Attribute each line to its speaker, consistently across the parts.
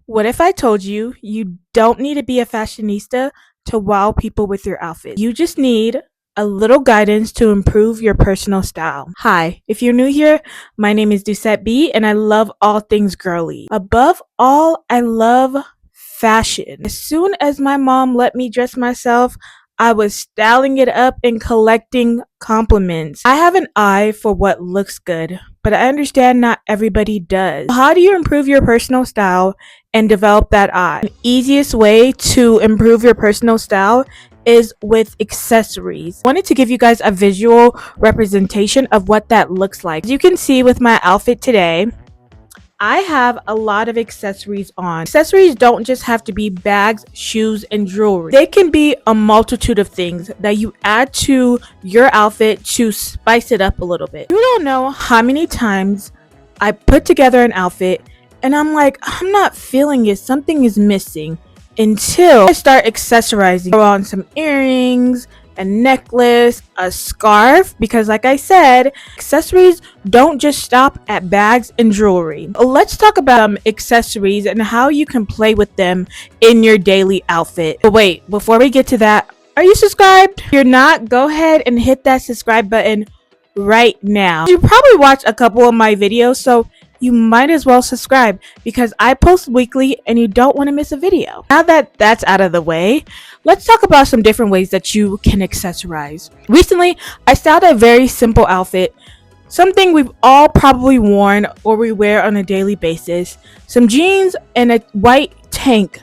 Speaker 1: What if I told you you don't need to be a fashionista to wow people with your outfit? You just need a little guidance to improve your personal style. Hi, if you're new here, my name is Doucette B and I love all things girly. Above all, I love fashion. As soon as my mom let me dress myself, I was styling it up and collecting compliments. I have an eye for what looks good, but I understand not everybody does. How do you improve your personal style and develop that eye? The easiest way to improve your personal style is with accessories. I wanted to give you guys a visual representation of what that looks like. As you can see with my outfit today, I have a lot of accessories on. Accessories don't just have to be bags, shoes, and jewelry. They can be a multitude of things that you add to your outfit to spice it up a little bit. You don't know how many times I put together an outfit and I'm like, I'm not feeling it. Something is missing. Until I start accessorizing. Throw on some earrings, a necklace, a scarf, because like I said, accessories don't just stop at bags and jewelry. Let's talk about accessories and how you can play with them in your daily outfit. But wait, before we get to that, are you subscribed? If you're not, go ahead and hit that subscribe button right now. You probably watch a couple of my videos, so you might as well subscribe because I post weekly and you don't want to miss a video. Now that that's out of the way, let's talk about some different ways that you can accessorize. Recently, I styled a very simple outfit, something we've all probably worn or we wear on a daily basis, some jeans and a white tank.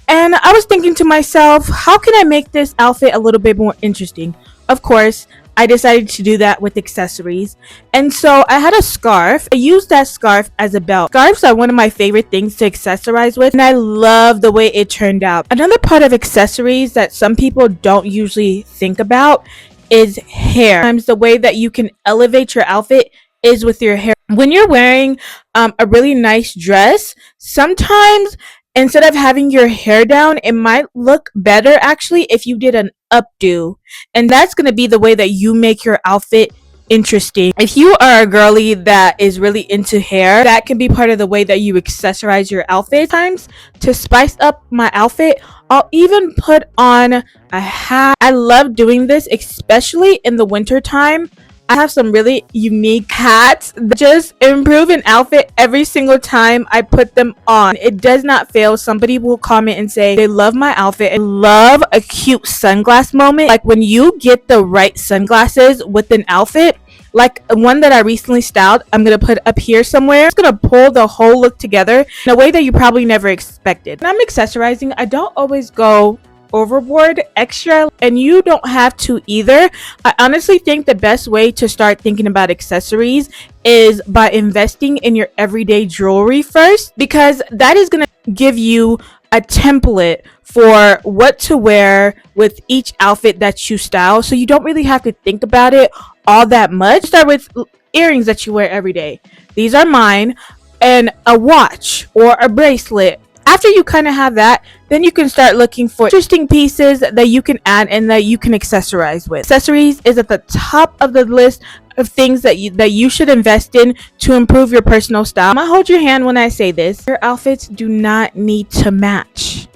Speaker 1: And I was thinking to myself, how can I make this outfit a little bit more interesting? Of course, I decided to do that with accessories. And so I had a scarf. I used that scarf as a belt. Scarves are one of my favorite things to accessorize with, and I love the way it turned out. Another part of accessories that some people don't usually think about is hair. Sometimes the way that you can elevate your outfit is with your hair. When you're wearing a really nice dress, sometimes instead of having your hair down, it might look better actually if you did an updo. And that's going to be the way that you make your outfit interesting. If you are a girly that is really into hair, that can be part of the way that you accessorize your outfit. Times to spice up my outfit, I'll even put on a hat. I love doing this, especially in the winter time. I have some really unique hats that just improve an outfit every single time I put them on. It does not fail. Somebody will comment and say they love my outfit and love a cute sunglass moment. Like when you get the right sunglasses with an outfit, like one that I recently styled, I'm going to put up here somewhere. It's going to pull the whole look together in a way that you probably never expected. When I'm accessorizing, I don't always go overboard extra, and you don't have to either. I honestly think the best way to start thinking about accessories is by investing in your everyday jewelry first, because that is going to give you a template for what to wear with each outfit that you style, so you don't really have to think about it all that much. Start with earrings that you wear every day. These are mine, and a watch or a bracelet. After you kind of have that, then you can start looking for interesting pieces that you can add and that you can accessorize with. Accessories is at the top of the list of things that you should invest in to improve your personal style. I'm gonna hold your hand when I say this. Your outfits do not need to match.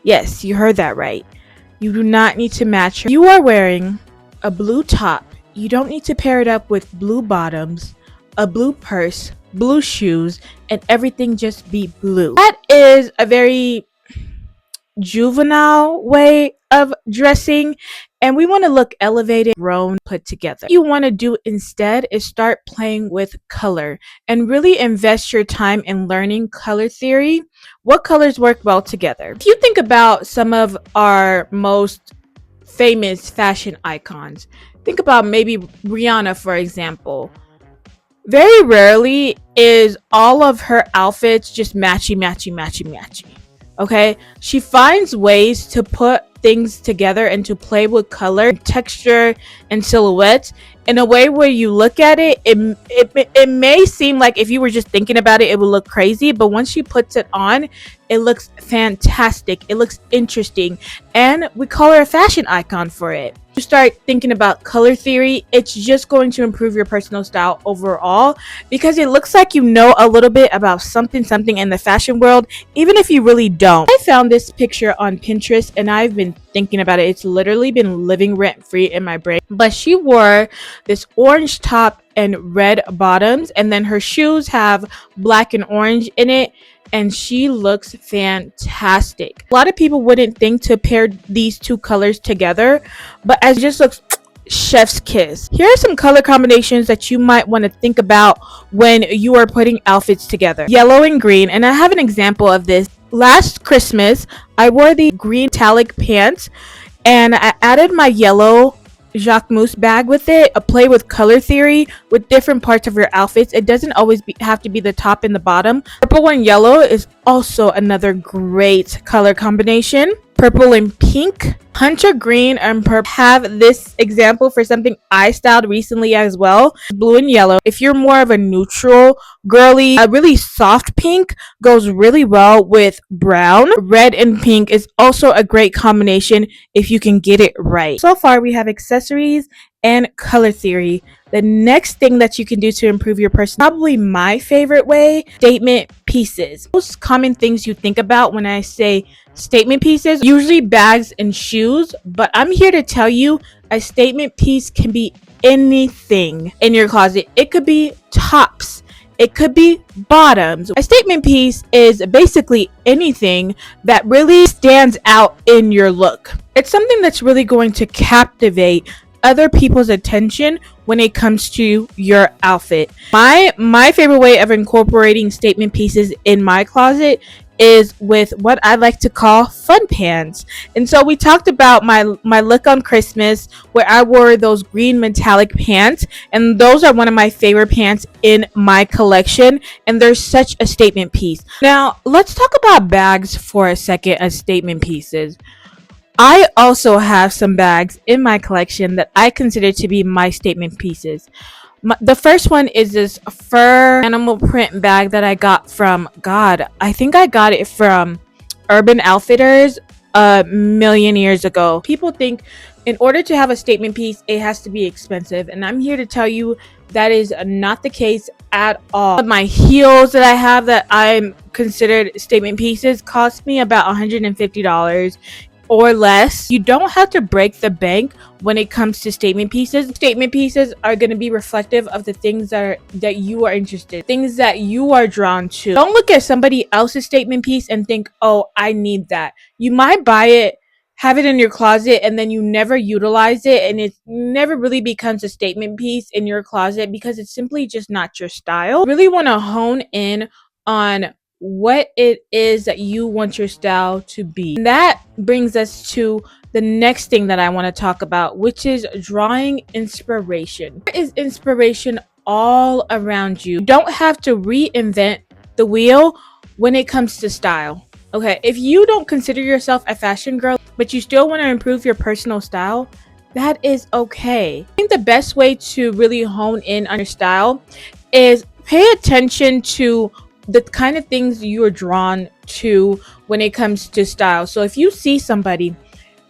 Speaker 1: Yes, you heard that right. You do not need to match. You are wearing a blue top. You don't need to pair it up with blue bottoms, a blue purse, blue shoes, and everything just be blue. That is a very juvenile way of dressing, and we want to look elevated, grown, put together. What you want to do instead is start playing with color and really invest your time in learning color theory. What colors work well together? If you think about some of our most famous fashion icons, think about maybe Rihanna, for example. Very rarely is all of her outfits just matchy. Okay, she finds ways to put things together and to play with color, texture, and silhouettes in a way where you look at it may seem like if you were just thinking about it, it would look crazy. But once she puts it on, it looks fantastic. It looks interesting. And we call her a fashion icon for it. You start thinking about color theory, it's just going to improve your personal style overall because it looks like you know a little bit about something in the fashion world, even if you really don't. I found this picture on Pinterest and I've been thinking about it. It's literally been living rent free in my brain. But she wore this orange top and red bottoms, and then her shoes have black and orange in it, and she looks fantastic. A lot of people wouldn't think to pair these two colors together, but as it just looks chef's kiss. Here are some color combinations that you might want to think about when you are putting outfits together. Yellow and green, and I have an example of this. Last Christmas, I wore the green metallic pants and I added my yellow Jacquemus bag with it. A play with color theory with different parts of your outfits. It doesn't always have to be the top and the bottom. Purple and yellow is also another great color combination. Purple and pink, hunter green and purple. Have this example for something I styled recently as well. Blue and yellow. If you're more of a neutral girly, a really soft pink goes really well with brown. Red and pink is also a great combination if you can get it right. So far we have accessories and color theory. The next thing that you can do to improve your person, probably my favorite way, statement pieces. Most common things you think about when I say statement pieces, usually bags and shoes, but I'm here to tell you a statement piece can be anything in your closet. It could be tops, it could be bottoms. A statement piece is basically anything that really stands out in your look. It's something that's really going to captivate other people's attention when it comes to your outfit. My favorite way of incorporating statement pieces in my closet is with what I like to call fun pants. And so we talked about my look on Christmas where I wore those green metallic pants, and those are one of my favorite pants in my collection, and they're such a statement piece. Now let's talk about bags for a second as statement pieces. I also have some bags in my collection that I consider to be my statement pieces. The first one is this fur animal print bag that I got from, I think I got it from Urban Outfitters a million years ago. People think in order to have a statement piece, it has to be expensive. And I'm here to tell you that is not the case at all. My heels that I have that I'm considered statement pieces cost me about $150 or less. You don't have to break the bank when it comes to statement pieces. Statement pieces are going to be reflective of the things that you are interested in, things that you are drawn to. Don't look at somebody else's statement piece and think, oh, I need that. You might buy it, have it in your closet, and then you never utilize it, and it never really becomes a statement piece in your closet because it's simply just not your style. You really want to hone in on what it is that you want your style to be. And that brings us to the next thing that I want to talk about, which is drawing inspiration. There is inspiration all around you. You don't have to reinvent the wheel when it comes to style. Okay, if you don't consider yourself a fashion girl, but you still want to improve your personal style, that is okay. I think the best way to really hone in on your style is pay attention to the kind of things you're drawn to when it comes to style. So if you see somebody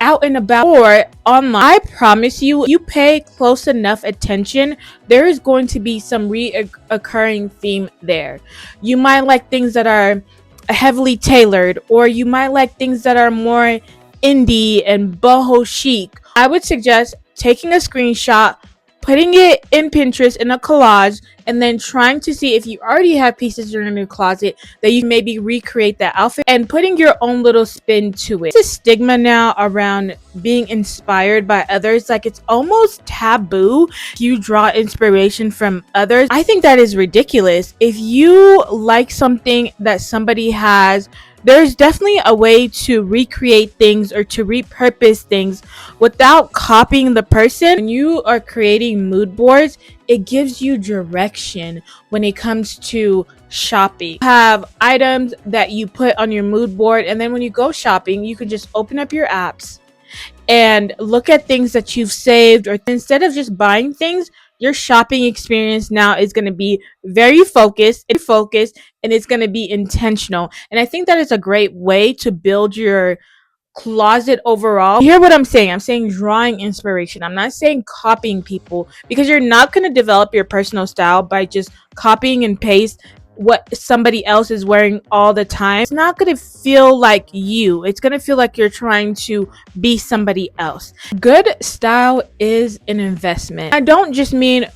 Speaker 1: out and about or online, I promise you, you pay close enough attention, there is going to be some reoccurring theme there. You might like things that are heavily tailored, or you might like things that are more indie and boho chic. I would suggest taking a screenshot, putting it in Pinterest in a collage, and then trying to see if you already have pieces in your closet that you maybe recreate that outfit and putting your own little spin to it. There's a stigma now around being inspired by others. Like, it's almost taboo if you draw inspiration from others. I think that is ridiculous. If you like something that somebody has, there's definitely a way to recreate things or to repurpose things without copying the person. When you are creating mood boards, it gives you direction when it comes to shopping. You have items that you put on your mood board, and then when you go shopping, you can just open up your apps and look at things that you've saved, or instead of just buying things, Your shopping experience now is going to be very focused, and it's going to be intentional. And I think that is a great way to build your closet overall. You hear what I'm saying? I'm saying drawing inspiration. I'm not saying copying people, because you're not going to develop your personal style by just copying and paste what somebody else is wearing all the time. It's not going to feel like you. It's going to feel like you're trying to be somebody else. Good style is an investment. I don't just mean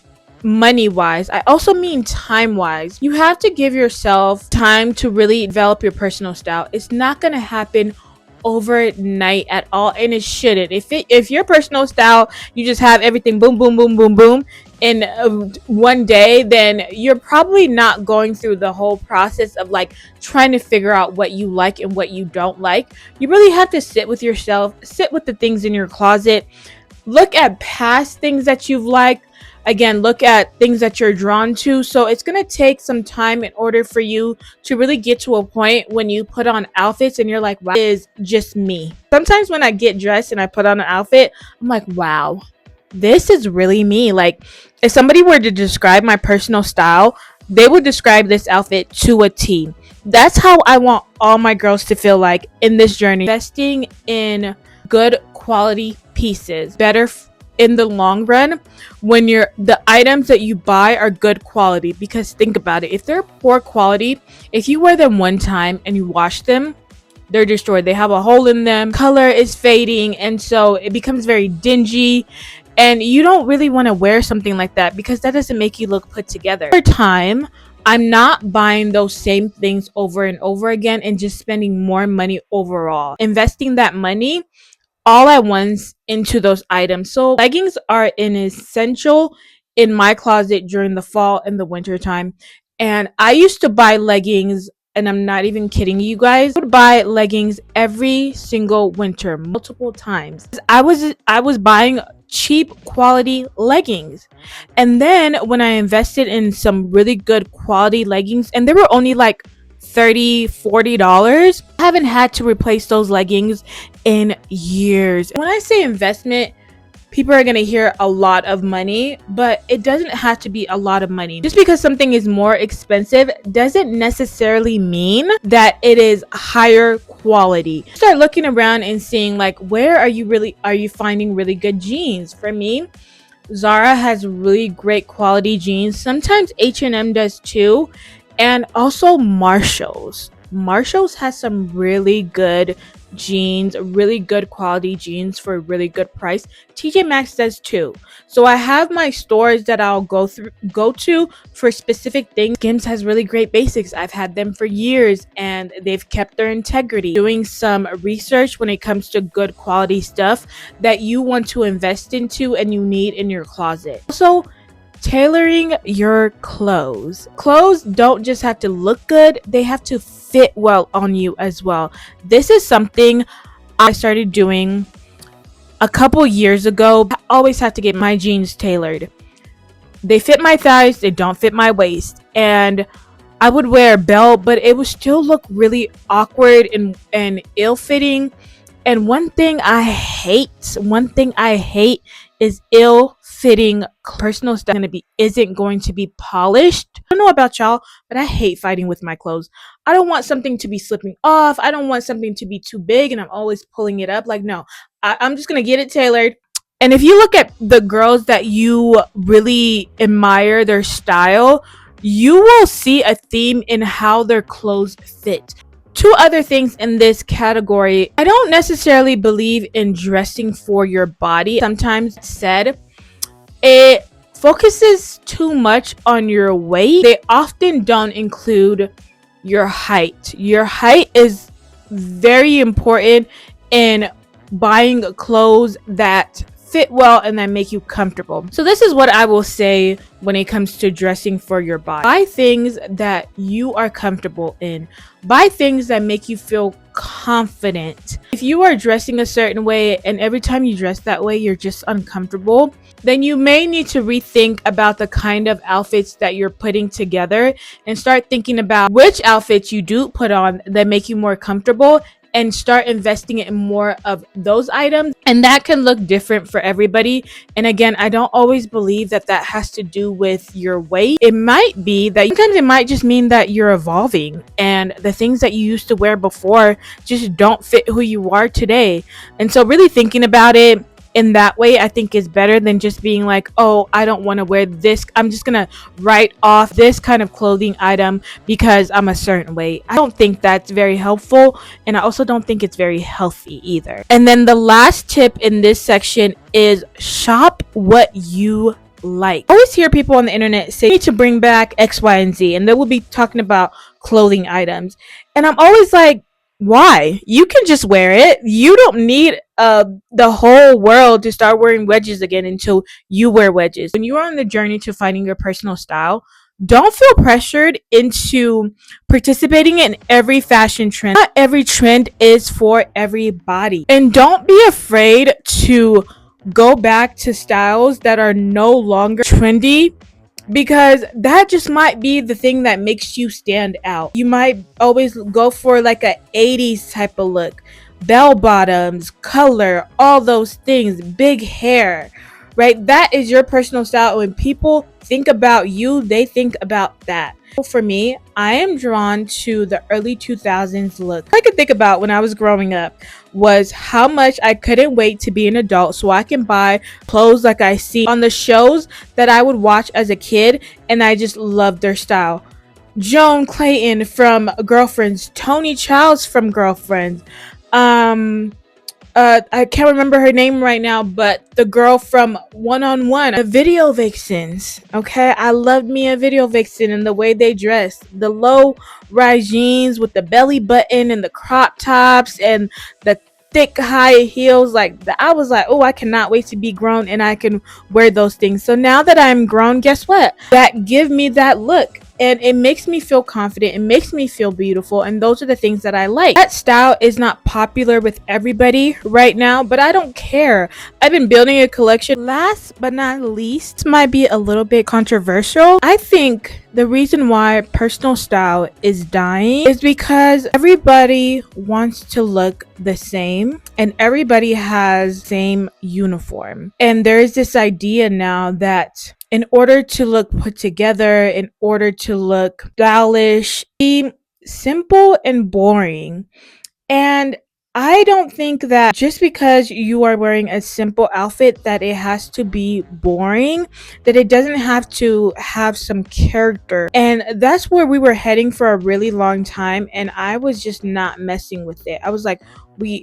Speaker 1: money wise, I also mean time wise. You have to give yourself time to really develop your personal style. It's not going to happen overnight at all, and it shouldn't. If your personal style, you just have everything boom boom boom boom boom in one day, then you're probably not going through the whole process of like trying to figure out what you like and what you don't like. You really have to sit with yourself, sit with the things in your closet, look at past things that you've liked. Again, look at things that you're drawn to. So it's going to take some time in order for you to really get to a point when you put on outfits and you're like, wow, this is just me. Sometimes when I get dressed and I put on an outfit, I'm like, wow, this is really me. Like, if somebody were to describe my personal style, they would describe this outfit to a T. That's how I want all my girls to feel like in this journey. Investing in good quality pieces, better in the long run when the items that you buy are good quality. Because think about it, if they're poor quality, if you wear them one time and you wash them, they're destroyed. They have a hole in them, color is fading, and so it becomes very dingy, and you don't really want to wear something like that because that doesn't make you look put together. Over time, I'm not buying those same things over and over again and just spending more money overall, investing that money all at once into those items. So leggings are an essential in my closet during the fall and the winter time. And I used to buy leggings, and I'm not even kidding you guys. I would buy leggings every single winter, multiple times. I was buying cheap quality leggings. And then when I invested in some really good quality leggings, and they were only like $30-$40, I haven't had to replace those leggings in years. When I say investment, people are going to hear a lot of money, but it doesn't have to be a lot of money. Just because something is more expensive doesn't necessarily mean that it is higher quality. Start looking around and seeing like, where are you finding really good jeans? For me, Zara has really great quality jeans. Sometimes H&M does too. And also Marshalls has some really good jeans, really good quality jeans for a really good price. TJ Maxx does too. So I have my stores that I'll go to for specific things. Skims has really great basics. I've had them for years and they've kept their integrity. Doing some research when it comes to good quality stuff that you want to invest into and you need in your closet. Also, tailoring your clothes. Clothes don't just have to look good, they have to fit well on you as well. This is something I started doing a couple years ago. I always have to get my jeans tailored. They fit my thighs, they don't fit my waist. And I would wear a belt, but it would still look really awkward and ill-fitting. And one thing I hate is ill-fitting personal stuff. Isn't going to be polished. I don't know about y'all, but I hate fighting with my clothes. I don't want something to be slipping off. I don't want something to be too big and I'm always pulling it up. Like, no, I'm just gonna get it tailored. And if you look at the girls that you really admire their style, you will see a theme in how their clothes fit. Two other things in this category. I don't necessarily believe in dressing for your body. Sometimes said it focuses too much on your weight. They often don't include your height. Your height is very important in buying clothes that fit well and that make you comfortable. So this is what I will say when it comes to dressing for your body. Buy things that you are comfortable in. Buy things that make you feel confident. If you are dressing a certain way and every time you dress that way you're just uncomfortable, then you may need to rethink about the kind of outfits that you're putting together and start thinking about which outfits you do put on that make you more comfortable and start investing in more of those items, and that can look different for everybody. And again, I don't always believe that that has to do with your weight. It might be that sometimes it might just mean that you're evolving and the things that you used to wear before just don't fit who you are today. And so really thinking about it in that way, I think, is better than just being like, oh, I don't want to wear this, I'm just gonna write off this kind of clothing item because I'm a certain weight. I don't think that's very helpful, and I also don't think it's very healthy either. And then the last tip in this section is shop what you like. I always hear people on the internet say, need to bring back X, Y, and Z, and they will be talking about clothing items, and I'm always like, why? You can just wear it. You don't need the whole world to start wearing wedges again until you wear wedges. When you are on the journey to finding your personal style, don't feel pressured into participating in every fashion trend. Not every trend is for everybody. And don't be afraid to go back to styles that are no longer trendy, because that just might be the thing that makes you stand out. You might always go for like a 80s type of look, bell bottoms, color, all those things, big hair, right? That is your personal style. When people think about you, they think about that. For me, I am drawn to the early 2000s look. I could think about when I was growing up was how much I couldn't wait to be an adult so I can buy clothes like I see on the shows that I would watch as a kid, and I just loved their style. Joan Clayton from Girlfriends, Tony Childs from Girlfriends, I can't remember her name right now, but the girl from One on One, the video vixens. Okay, I loved me a video vixen and the way they dressed, the low rise jeans with the belly button and the crop tops and the thick high heels. I was like, oh, I cannot wait to be grown and I can wear those things. So now that I'm grown, guess what? That give me that look. And it makes me feel confident. It makes me feel beautiful. And those are the things that I like. That style is not popular with everybody right now, but I don't care. I've been building a collection. Last but not least, might be a little bit controversial. I think the reason why personal style is dying is because everybody wants to look the same and everybody has the same uniform. And there is this idea now that in order to look put together, in order to look stylish, be simple and boring. And I don't think that just because you are wearing a simple outfit that it has to be boring, that it doesn't have to have some character. And that's where we were heading for a really long time, and I was just not messing with it. I was like,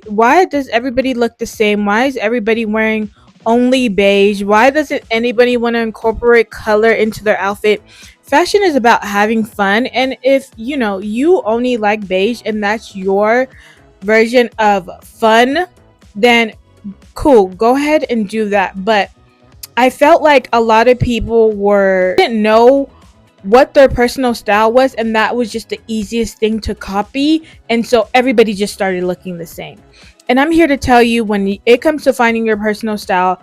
Speaker 1: why does everybody look the same? Why is everybody wearing only beige? Why doesn't anybody want to incorporate color into their outfit? Fashion is about having fun, and if you only like beige and that's your version of fun, then cool, go ahead and do that. But I felt like a lot of people didn't know what their personal style was, and that was just the easiest thing to copy, and so everybody just started looking the same. And I'm here to tell you, when it comes to finding your personal style,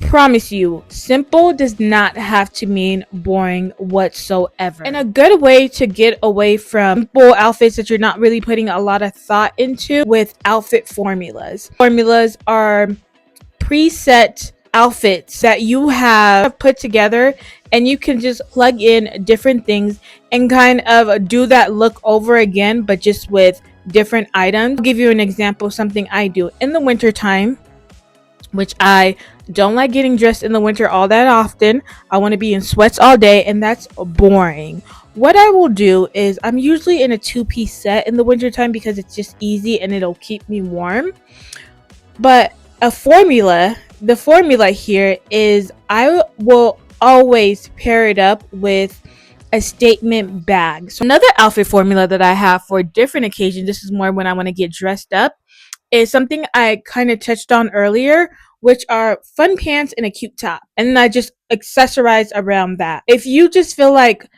Speaker 1: promise you, simple does not have to mean boring whatsoever. And a good way to get away from simple outfits that you're not really putting a lot of thought into with outfit formulas. Formulas are preset outfits that you have put together, and you can just plug in different things and kind of do that look over again, but just with different items. I'll give you an example of something I do in the winter time, which I don't like getting dressed in the winter all that often. I want to be in sweats all day, and that's boring. What I will do is I'm usually in a two-piece set in the winter time because it's just easy and it'll keep me warm. But the formula here is I will always pair it up with a statement bag. So another outfit formula that I have for different occasions, this is more when I want to get dressed up, is something I kind of touched on earlier, which are fun pants and a cute top. And then I just accessorize around that. If you just feel like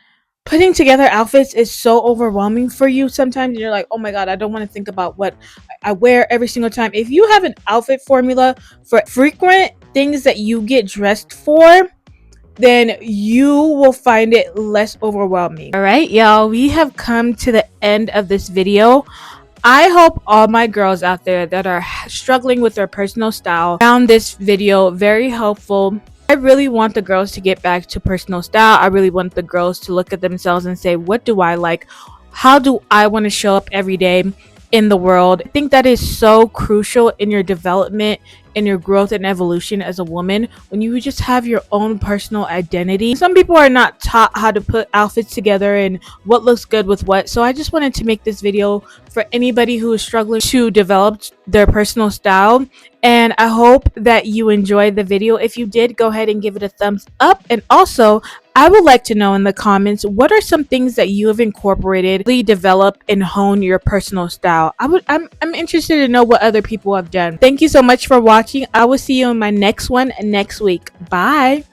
Speaker 1: putting together outfits is so overwhelming for you sometimes, and you're like, oh my god, I don't want to think about what I wear every single time. If you have an outfit formula for frequent things that you get dressed for, then you will find it less overwhelming. All right, y'all, we have come to the end of this video. I hope all my girls out there that are struggling with their personal style found this video very helpful. I really want the girls to get back to personal style. I really want the girls to look at themselves and say, what do I like? How do I want to show up every day in the world? I think that is so crucial in your development, in your growth and evolution as a woman, when you just have your own personal identity. Some people are not taught how to put outfits together and what looks good with what. So I just wanted to make this video for anybody who is struggling to develop their personal style. And I hope that you enjoyed the video. If you did, go ahead and give it a thumbs up. And also, I would like to know in the comments, what are some things that you have incorporated, really develop and hone your personal style? I'm interested to know what other people have done. Thank you so much for watching. I will see you in my next one next week. Bye.